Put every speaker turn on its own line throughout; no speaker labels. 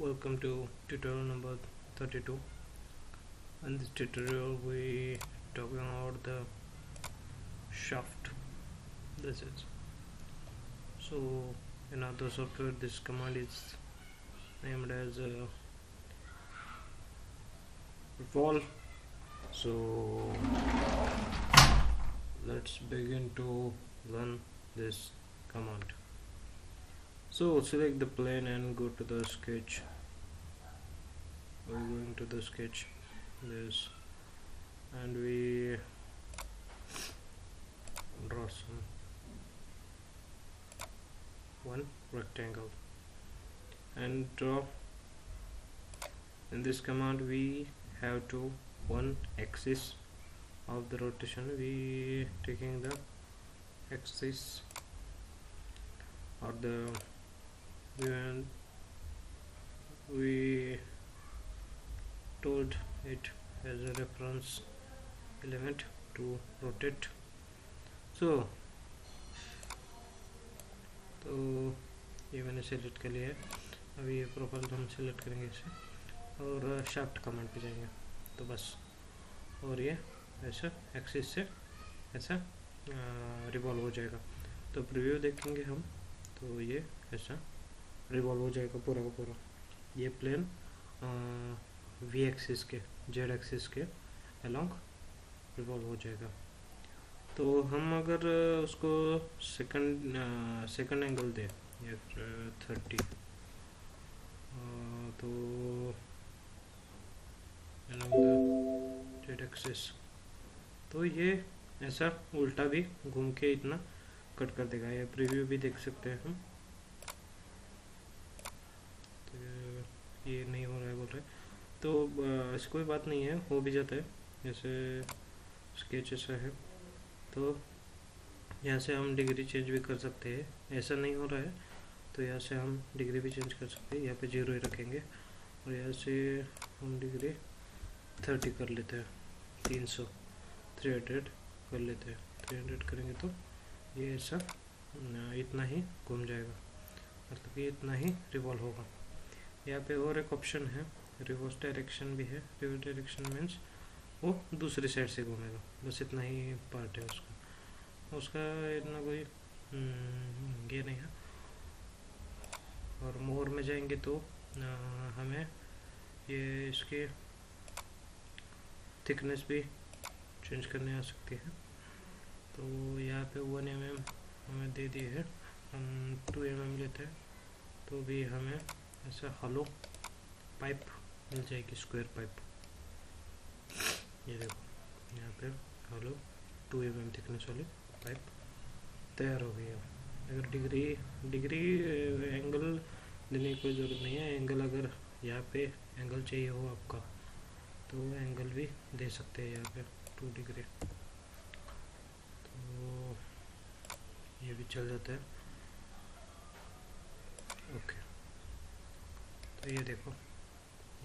Welcome to tutorial number 32. In this tutorial we talking about the shaft. This is so in other software this command is named as revolve. So let's begin to run this command. So select the plane and go to the sketch. We're going to the sketch this and we draw one rectangle and draw. In this command we have to one axis of the rotation. We taking the axis or the we told it as a reference element to rotate. तो ये मैंने select कर लिया है. अभी ये profile हम select करेंगे इसे और शाफ्ट कमांड पे जाएंगे तो बस. और ये ऐसा एक्सिस से ऐसा रिवॉल्व हो जाएगा. तो प्रीव्यू देखेंगे हम तो ये ऐसा रिवॉल्व हो जाएगा पूरा का पूरा. ये प्लेन वी एक्सिस के जेड एक्सिस के अलोंग रिवॉल्व हो जाएगा. तो हम अगर उसको सेकंड एंगल दे या 30 तो जेड एक्सिस तो ये ऐसा उल्टा भी घूम के इतना कट कर देगा. ये प्रीव्यू भी देख सकते हैं हम. तो ये नहीं हो रहा है बोल रहे तो ऐसी कोई बात नहीं है, हो भी जाता है. जैसे स्केच ऐसा है तो यहाँ से हम डिग्री चेंज भी कर सकते हैं. ऐसा नहीं हो रहा है तो यहाँ से हम डिग्री भी चेंज कर सकते हैं. यहाँ पे 0 ही रखेंगे और यहाँ से हम डिग्री 30 कर लेते हैं. 300 कर लेते हैं. 300 करेंगे तो ये ऐसा इतना ही घूम जाएगा, मतलब कि इतना ही रिवॉल्व होगा. यहाँ पे और एक ऑप्शन है रिवर्स डायरेक्शन भी है. रिवर्स डायरेक्शन मीन्स वो दूसरी साइड से घूमेगा. बस इतना ही पार्ट है उसका इतना कोई ये नहीं है. और मोर में जाएंगे तो हमें ये इसके थिकनेस भी चेंज करने आ सकती है. तो यहाँ पे 1 mm हमें दे दिए है. हम 2 mm लेते हैं तो भी हमें ऐसा हॉलो पाइप मिल जाएगी, स्क्वायर पाइप. ये देखो यहाँ पे हॉलो 2 mm थिकनेस वाली पाइप तैयार हो गई है. अगर डिग्री एंगल देने की कोई ज़रूरत नहीं है. एंगल अगर यहाँ पे एंगल चाहिए हो आपका तो एंगल भी दे सकते हैं यहाँ पे 2 डिग्री. तो ये भी चल जाता है. ओके तो ये देखो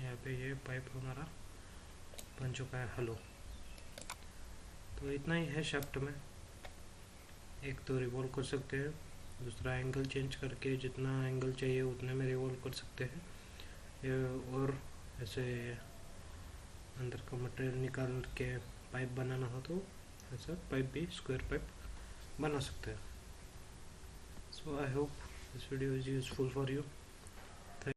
यहाँ पे ये पाइप हमारा बन चुका है हलो. तो इतना ही है शाफ्ट में. एक तो रिवॉल्व कर सकते हैं, दूसरा एंगल चेंज करके जितना एंगल चाहिए उतने में रिवॉल्व कर सकते हैं. और ऐसे अंदर का मटेरियल निकाल के पाइप बनाना हो तो ऐसा पाइप भी स्क्वायर पाइप बना सकते हैं. So I hope this video is useful for you.